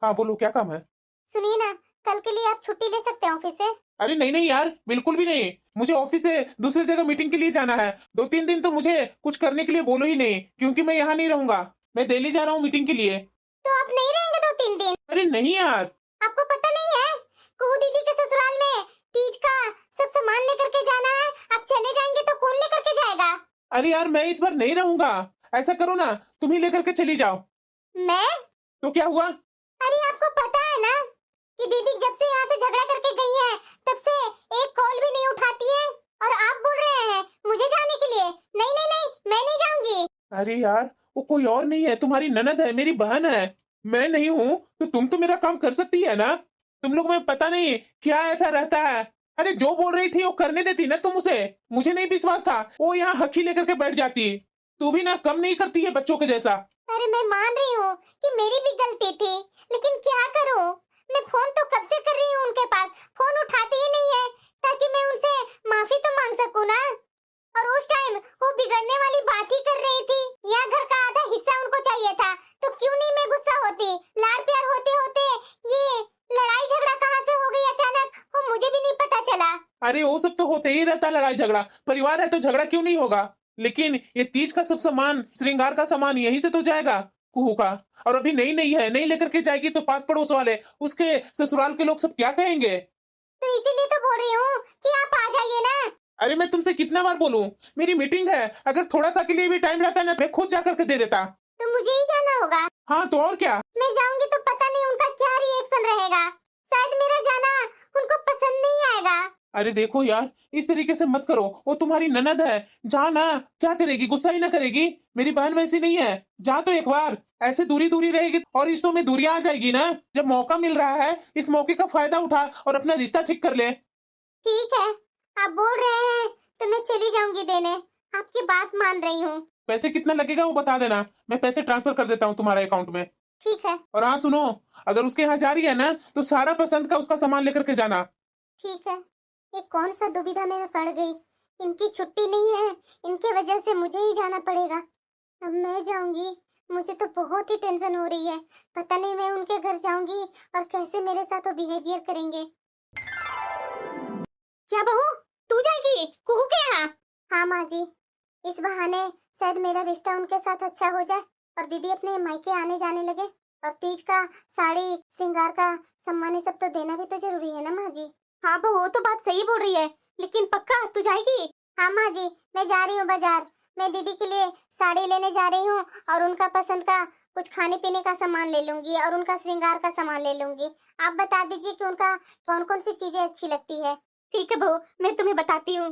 हाँ बोलो, क्या काम है? सुनिए ना, कल के लिए आप छुट्टी ले सकते हैं ऑफिस से। अरे नहीं नहीं यार, बिल्कुल भी नहीं। मुझे ऑफिस से दूसरी जगह मीटिंग के लिए जाना है। 2-3 दिन तो मुझे कुछ करने के लिए बोलो ही नहीं, क्योंकि मैं यहाँ नहीं रहूंगा। मैं दिल्ली जा रहा हूँ मीटिंग के लिए। तो आप नहीं रहेंगे 2-3 दिन? अरे नहीं यार। आपको पता नहीं है, कुहू दीदी के ससुराल में तीज का सब सामान लेकर के जाना है। आप चले जाएंगे तो कौन लेकर के जाएगा? अरे यार, मैं इस बार नहीं रहूंगा। ऐसा करो ना, तुम ही लेकर के चली जाओ। मैं? तो क्या हुआ? अरे आपको पता है ना कि दीदी जब से यहाँ से झगड़ा करके गई है तब से एक कॉल भी नहीं उठाती है, और आप बोल रहे हैं मुझे जाने के लिए? नहीं नहीं नहीं, मैं नहीं जाऊंगी। अरे यार, वो कोई और नहीं है, तुम्हारी ननद है, मेरी बहन है। मैं नहीं हूँ तो तुम तो मेरा काम कर सकती है ना। तुम लोग में पता नहीं क्या ऐसा रहता है। अरे जो बोल रही थी वो करने देती ना तुम उसे। मुझे नहीं विश्वास था, वो यहाँ हकी लेकर के बैठ जाती। तू भी ना कम नहीं करती है बच्चों के जैसा। अरे मैं मान रही हूँ कि मेरी भी गलती थी, लेकिन क्या करूँ? मैं फोन तो कब से कर रही हूँ उनके पास, फोन उठाते ही नहीं है, ताकि मैं उनसे माफी तो मांग सकूँ ना। और उस टाइम वो बिगड़ने वाली बात ही कर रही थी, या घर का आधा हिस्सा उनको चाहिए था, तो क्यों नहीं मैं गुस्सा होती? लाड प्यार होते होते ये लड़ाई झगड़ा कहाँ से हो गई अचानक, वो मुझे भी नहीं पता चला। अरे वो सब तो होते ही रहता, लड़ाई झगड़ा। परिवार है तो झगड़ा क्यों नहीं होगा। लेकिन ये तीज का सब सामान, श्रृंगार का सामान यहीं से तो जाएगा कुहू का। और अभी नई नई है, नहीं लेकर के जाएगी तो पास पड़ोस वाले, उसके ससुराल के लोग सब क्या कहेंगे? तो इसीलिए तो बोल रही हूँ कि आप आ जाइए ना। अरे मैं तुमसे कितना बार बोलूं, मेरी मीटिंग है। अगर थोड़ा सा के लिए भी टाइम रहता ना, मैं खुद जाकर के दे देता। तो मुझे ही जाना होगा। हाँ तो और क्या। मैं जाऊंगी तो पता नहीं उनका क्या रिएक्शन रहेगा। शायद मेरा जाना उनको पसंद नहीं आएगा। अरे देखो यार, इस तरीके से मत करो, वो तुम्हारी ननद है। जा ना, क्या करेगी, गुस्सा ही ना करेगी। मेरी बहन वैसी नहीं है। जा तो एक बार, ऐसे दूरी दूरी रहेगी और रिश्तों में दूरियां आ जाएगी ना। जब मौका मिल रहा है, इस मौके का फायदा उठा और अपना रिश्ता ठीक कर ले। ठीक है, आप बोल रहे हैं तो मैं चली जाऊंगी देने, आपकी बात मान रही हूँ। पैसे कितना लगेगा वो बता देना, मैं पैसे ट्रांसफर कर देता हूँ तुम्हारे अकाउंट में। ठीक है। और हाँ सुनो, अगर उसके यहाँ जा रही है ना, तो सारा पसंद का उसका सामान लेकर के जाना। ठीक है। ये कौन सा दुविधा में मैं पड़ गई। इनकी छुट्टी नहीं है, इनके वजह से मुझे ही जाना पड़ेगा। अब मैं जाऊंगी, मुझे तो बहुत ही टेंशन हो रही है। पता नहीं मैं उनके घर जाऊंगी और कैसे मेरे साथ वो बिहेवियर करेंगे। क्या बहू, तू जाएगी कुहू के यहाँ? हाँ माँ जी, इस बहाने शायद मेरा रिश्ता उनके साथ अच्छा हो जाए और दीदी अपने मायके आने जाने लगे। और तीज का साड़ी श्रृंगार का सम्मान ये सब तो देना भी तो जरूरी है ना माँ जी। हाँ बहू, वो तो बात सही बोल रही है, लेकिन पक्का तू जाएगी? हाँ माँ जी, मैं जा रही हूँ बाजार। मैं दीदी के लिए साड़ी लेने जा रही हूँ और उनका पसंद का कुछ खाने पीने का सामान ले लूंगी और उनका श्रृंगार का सामान ले लूंगी। आप बता दीजिए कि उनका कौन कौन सी चीजें अच्छी लगती है। ठीक है बहू, मैं तुम्हें बताती हूँ।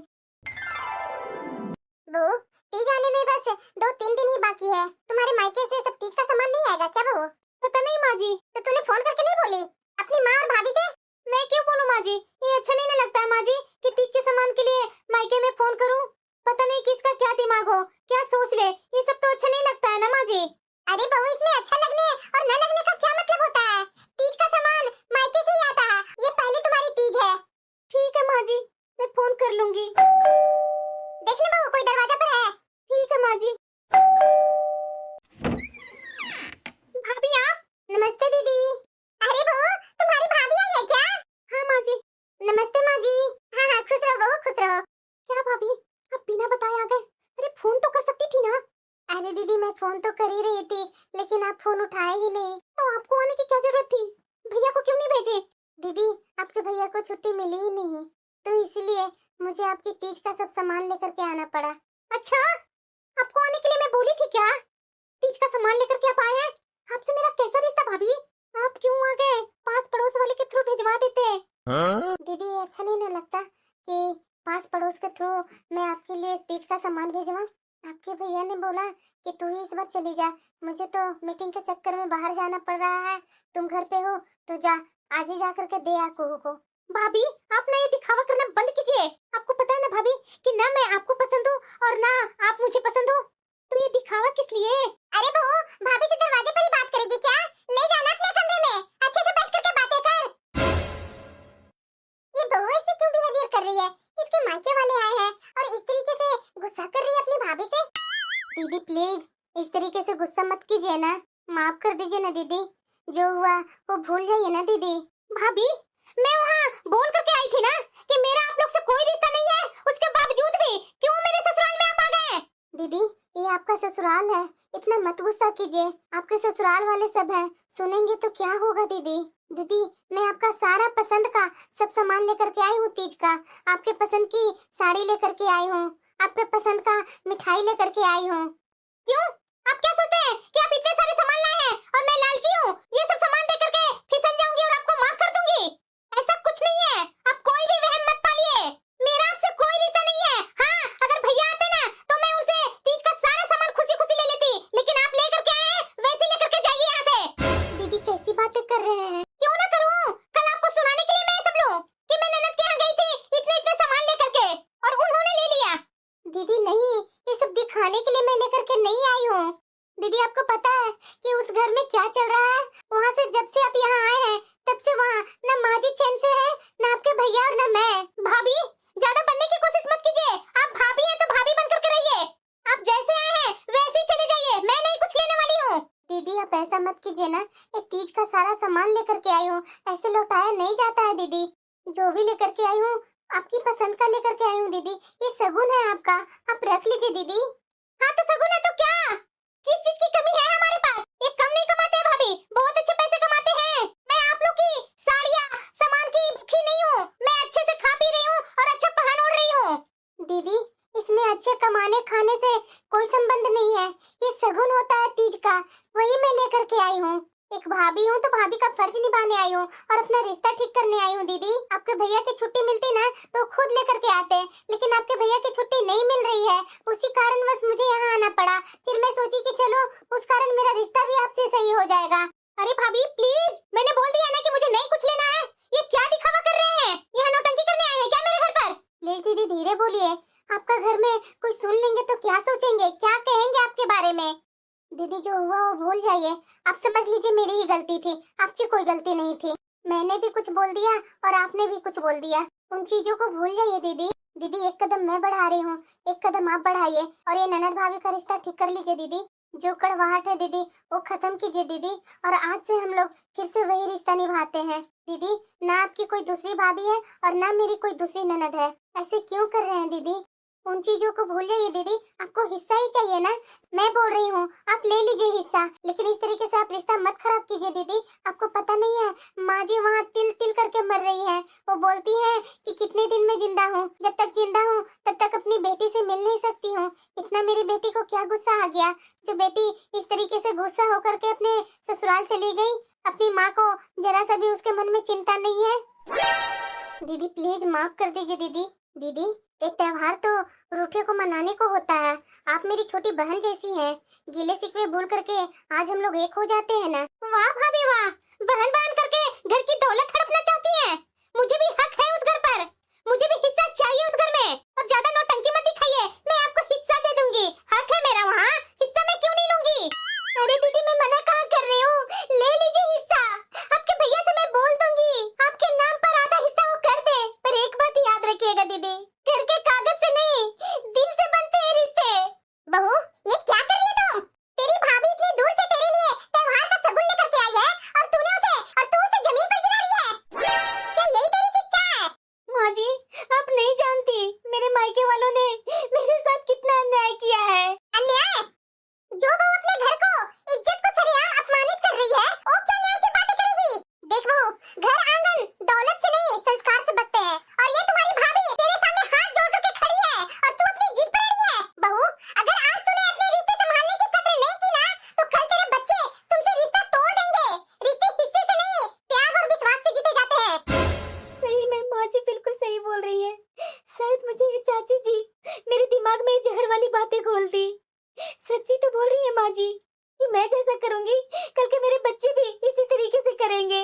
बहू, तीज आने में बस 2-3 दिन ही बाकी है। तुम्हारे मायके से सब तीज का सामान नहीं आएगा क्या बहू? पता नहीं माँ जी। तो तूने फोन करके नहीं बोली अपनी माँ और भाभी से? मैं क्यों बोलूं माँ जी, ये अच्छा नहीं ना लगता है माँ जी कि तीज के सामान के लिए मायके में फोन करूं। पता नहीं किसका क्या दिमाग हो, क्या सोच ले, ये सब तो अच्छा नहीं लगता है ना माँ जी। अरे बहू, इसमें अच्छा लगने और न लगने का क्या मतलब होता है? तीज का सामान मायके से ही आता है, ये पहली तुम्हारी तीज है। ठीक है माँ जी, मैं फोन कर लूंगी। देखने बहू, कोई दरवाजा पर है। ठीक है माँ जी। भाभी आप? नमस्ते दीदी। अरे बहू, तुम्हारी भाभी आई है क्या? हाँ माँ जी। नमस्ते माँ जी। हाँ हाँ, खुश रहो बहू, खुश रहो। क्या भाभी, आप बिना बताए आ गए? अरे फोन तो कर सकती थी ना। अरे दीदी, मैं फोन तो कर ही रही थी, लेकिन आप फोन उठाए ही नहीं। तो आपको आने की क्या जरूरत थी? भैया को क्यों नहीं भेजे? दीदी, आपके भैया को छुट्टी मिली ही नहीं, तो इसलिए मुझे आपकी तीज का सब सामान लेकर के आना पड़ा। अच्छा, आपको आने के लिए मैं बोली थी क्या? तीज का सामान लेकर के आप आए हैं? आपसे मेरा कैसा रिश्ता भाभी? आप क्यों आ गए? पास पड़ोस वाले के थ्रू भिजवा देते। दीदी, अच्छा नहीं ना लगता कि पास पड़ोस के थ्रू मैं आपके लिए तीज का सामान भेजवाऊं? आपके भैया ने बोला कि तू ही इस बार चली जा, मुझे तो मीटिंग के चक्कर में बाहर जाना पड़ रहा है। तुम घर पे हो तो जा, आज ही जा करके दे आ कुहू को। भाभी, आप ना ये दिखावा करना बंद कीजिए। आपको पता है ना भाभी कि ना मैं आपको पसंद हूँ और ना आप मुझे पसंद हो, तो ये दिखावा किस लिए? अरे बहू, भाभी से दरवाजे पर ही बात करेगी क्या? ले जाना अपने कमरे में, अच्छे से बैठ करके बातें कर। ये बहू ऐसे क्यों बिहेवियर कर रही है? इसके मायके वाले आए हैं और इस तरीके से गुस्सा कर रही है अपनी भाभी से। दीदी प्लीज, इस तरीके से गुस्सा मत कीजिए ना, माफ कर दीजिए ना दीदी। जो हुआ वो भूल जाइए ना दीदी। भाभी, मैं वहाँ बोल करके आई थी ना कि मेरा आप लोग से कोई रिश्ता नहीं है, उसके बावजूद भी क्यों मेरे ससुराल में आप आ गए? दीदी, ये आपका ससुराल है, इतना मत गुस्सा कीजिए। आपके ससुराल वाले सब हैं, सुनेंगे तो क्या होगा दीदी। दीदी, मैं आपका सारा पसंद का सब सामान लेकर के आई हूँ तीज का। आपके पसंद की साड़ी लेकर के आई हूँ, आपके पसंद का मिठाई लेकर के आई हूँ। क्यों? आप क्या सोचते हैं कि आप इतने सारे सामान लाए हैं और मैं लालची हूँ, ये सब सामान दे करके फिसल जाऊंगी और आपको माफ कर दूंगी? ऐसा कुछ नहीं है, आप कोई भी वहम मत पालिए। मेरा आपसे कोई रिश्ता नहीं है। हाँ, अगर भैया आते ना तो मैं उनसे तीज का सारा सामान खुशी खुशी ले लेती, लेकिन आप लेकर के आए, वैसे लेकर के जाइए यहाँ से। दीदी कैसी बातें कर रहे हैं? क्यों ना करूँ, कल आपको सुनाने के लिए मैं सब लूं कि मैं ननद के यहाँ गई थी इतने इतने सामान लेकर के और उन्होंने ले लिया। दीदी नहीं, ये सब दिखाने के लिए मैं लेकर के नहीं आई हूँ। दीदी, आपको पता है कि उस घर में क्या चल रहा है? वहाँ से जब से आप यहाँ आए हैं तब से वहाँ ना माँ जी चैन से है, ना आपके भैया और ना मैं। भाभी, ज्यादा बनने की कोशिश मत कीजिए। आप भाभी हैं तो भाभी बन करके रहिए। आप जैसे आए हैं वैसे ही चले जाइए, मैं नहीं कुछ लेने वाली हूँ। दीदी, आप ऐसा मत कीजिए ना, ये तीज का सारा सामान लेकर के आई हूँ, ऐसे लौटाया नहीं जाता है दीदी। जो भी लेकर के आई हूँ आपकी पसंद का लेकर के आई हूँ दीदी, ये शगुन है आपका, आप रख लीजिए दीदी। हाँ तो शगुन है तो क्या? किस चीज की कमी है हमारे पास? ये कम नहीं कमाते हैं भाभी, बहुत अच्छे पैसे कमाते हैं। मैं आप लोग की साड़ियाँ सामान की भूखी नहीं हूँ, मैं अच्छे से खा पी रही हूँ और अच्छा पहन ओढ़ रही हूँ। दीदी, इसमें अच्छे कमाने खाने से कोई संबंध नहीं है, ये शगुन होता है तीज का, वही मैं लेकर के आई हूँ। एक भाभी हूँ तो भाभी का फर्ज निभाने आई हूँ और अपना रिश्ता ठीक करने आई हूँ दीदी। आपके भैया की छुट्टी मिलती ना तो खुद लेकर के आते, लेकिन आपके भैया की छुट्टी नहीं मिल रही है, उसी कारणवश मुझे यहाँ आना पड़ा। फिर मैं सोची कि चलो उस कारण मेरा रिश्ता भी आपसे सही हो जाएगा। अरे भाभी प्लीज, मैंने बोल दिया ना कि मुझे नहीं कुछ लेना है। ये क्या दिखावा कर रहे हैं? यहाँ नौटंकी करने आए हैं क्या मेरे घर पर? प्लीज दीदी धीरे बोलिए, आपका घर में कोई सुन लेंगे तो क्या सोचेंगे, क्या कहेंगे आपके बारे में? दीदी जो हुआ वो भूल जाइए, आप समझ लीजिए मेरी ही गलती थी, आपकी कोई गलती नहीं थी। मैंने भी कुछ बोल दिया और आपने भी कुछ बोल दिया, उन चीजों को भूल जाइए दीदी। दीदी एक कदम मैं बढ़ा रही हूँ, एक कदम आप बढ़ाइए और ये ननद भाभी का रिश्ता ठीक कर लीजिए दीदी। जो कड़वाहट है दीदी वो खत्म कीजिए दीदी, और आज से हम लोग फिर से वही रिश्ता निभाते हैं। दीदी ना आपकी कोई दूसरी भाभी है और ना मेरी कोई दूसरी ननद है, ऐसे क्यों कर रहे हैं दीदी? उन चीजों को भूल जाइए दीदी, आपको हिस्सा ही चाहिए ना। मैं बोल रही हूँ आप ले लीजिए हिस्सा, लेकिन इस तरीके से आप रिश्ता मत खराब कीजिए दीदी। आपको पता नहीं है माँ जी वहाँ तिल तिल करके मर रही है, वो बोलती है कि कितने दिन में जिंदा हूँ, जब तक जिंदा हूँ तब तक अपनी बेटी से मिल नहीं सकती हूँ। इतना मेरी बेटी को क्या गुस्सा आ गया जो बेटी इस तरीके से गुस्सा होकर के अपने ससुराल चली गई। अपनी माँ को जरा सा भी उसके मन में चिंता नहीं है। दीदी प्लीज माफ कर दीजिए दीदी। दीदी एक त्योहार तो रूठे को मनाने को होता है, आप मेरी छोटी बहन जैसी हैं, गिले शिकवे भूल करके आज हम लोग एक हो जाते हैं ना। वाह भाभी वाह, बहन बहन करके घर की दौलत हड़पना चाहती हैं। मुझे भी हक है उस घर पर, मुझे भी हिस्सा चाहिए उस घर में। और ज्यादा नौटंकी मत दिखाइए, मैं आपको हिस्सा दे दूंगी, हक है मेरा वहाँ, हिस्सा मैं क्यों नहीं लूंगी? अरे दीदी मैं मना कहाँ कर रही हूँ, ले लीजिए हिस्सा, आपके भैया से मैं बोल दूंगी आपके नाम पर आधा हिस्सा वो कर दे। पर एक बात याद रखिएगा दीदी, घर के कागज से नहीं दिल से बनते हैं रिश्ते। बहू ये क्या कर रही है तुम? तेरी भाभी इतनी दूर से तेरे लिए त्योहार का सगुन लेकर के आई है और तू उसे जमीन पर गिरा रही है। क्या यही तेरी शिक्षा है? माँ जी आप नहीं जानती मेरे मायके वालों ने मेरे साथ कितना अन्याय किया है। अन्याय? जो बहू अपने घर को इज्जत को सरेआम अपमानित कर रही है वो क्या न्याय की बातें करेगी? देख बहू, घर आंगन दौलत से नहीं संस्कार से बसते हैं, और ये तुम्हारी भाभी तेरे सामने हाथ जोड़ करके खड़ी है और तू अपनी जिद पर अड़ी है। बहू अगर आज तूने अपने रिश्ते संभालने की कदर नहीं की ना तो कल तेरे बच्चे तुमसे रिश्ता तोड़ देंगे। रिश्ते हिस्से से नहीं त्याग और विश्वास से जीते जाते हैं। सही में माँ जी बिल्कुल सही बोल रही है। शायद मुझे ये चाची जी मेरे दिमाग में जहर वाली बातें घोल दी। सच्ची तो बोल रही है माँ जी कि मैं जैसा करूंगी कल के मेरे बच्चे भी इसी तरीके से करेंगे।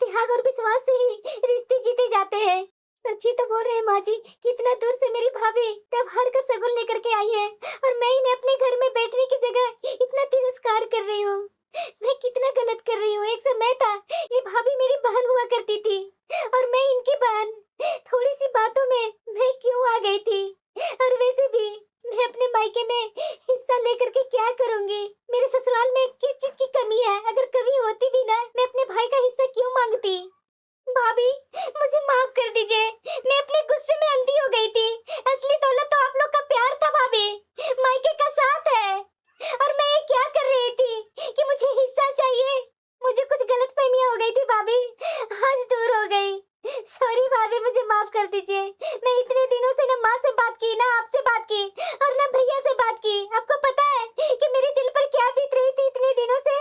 त्याग और विश्वास से ही रिश्ते जीते जाते हैं। सच्ची तो बोल रहे हैं माँ जी कि इतना दूर से मेरी भाभी त्योहार का सगुन लेकर के आई है और मैं इन्हें अपने घर में बैठने की जगह इतना तिरस्कार कर रही हूँ। मैं कितना गलत कर रही हूँ। एक समय था ये भाभी मेरी बहन हुआ करती थी और मैं इनकी बहन। थोड़ी सी बातों में मैं क्यों आ गई थी? और वैसे भी मैं अपने मायके में हिस्सा लेकर के क्या करूंगी? मेरे ससुराल में किस चीज की कमी है? अगर कमी होती भी ना मैं अपने भाई का हिस्सा क्यों मांगती? भाभी मुझे माफ कर दीजिए, मैं अपने गुस्से में अंधी हो गई थी। असली दौलत तो आप लोग का प्यार था भाभी, मायके का साथ है। और मैं ये क्या कर रही थी कि मुझे हिस्सा चाहिए? मुझे कुछ गलतफहमियां हो गई थी भाभी, आज दूर हो गई। सॉरी भाभी मुझे माफ कर दीजिए। मैं इतने दिनों से ना माँ से बात की ना आपसे बात की और ना भैया से बात की। आपको पता है कि मेरे दिल पर क्या बीत रही थी इतने दिनों से?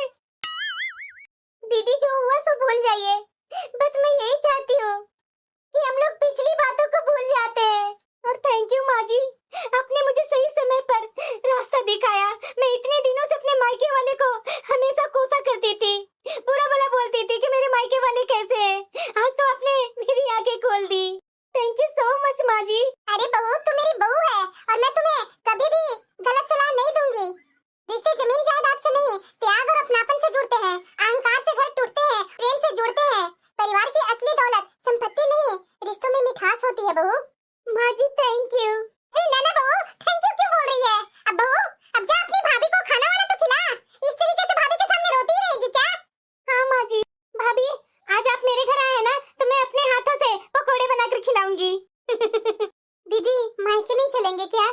दीदी जो हुआ सो भूल जाइए, बस मैं यही चाहती हूँ कि हम लोग पिछली बातों को भूल जाते हैं। और थैंक यू माँ जी, आपने मुझे सही समय पर रास्ता दिखाया। मैं इतने दिनों से अपने मायके वाले को हमेशा कोसा करती थी, बुरा भला बोलती थी कि मेरे मायके वाले कैसे हैं। आज तो आपने मेरी आंखें खोल दी। थैंक यू सो मच माँ जी। अरे बहू तू मेरी बहू है और मैं तुम्हें कभी भी गलत सलाह नहीं दूंगी। रिश्ते जमीन जायदाद से नहीं त्याग और अपनापन से जुड़ते हैं, अहंकार से घर टूटते हैं, प्रेम से जुड़ते हैं। परिवार की असली दौलत संपत्ति नहीं रिश्तों में मिठास होती है बहू। माँ जी थैंक यू। ना बहू थैंक यू क्यों बोल रही है? अब बहू अब जा अपनी भाभी को खाना वाला तो खिला। इस तरीके से भाभी के सामने रोती ही रहेगी क्या? हाँ माँ जी। भाभी आज आप मेरे घर आए हैं ना तो मैं अपने हाथों से पकोड़े बनाकर खिलाऊंगी। दीदी मायके नहीं चलेंगे क्या?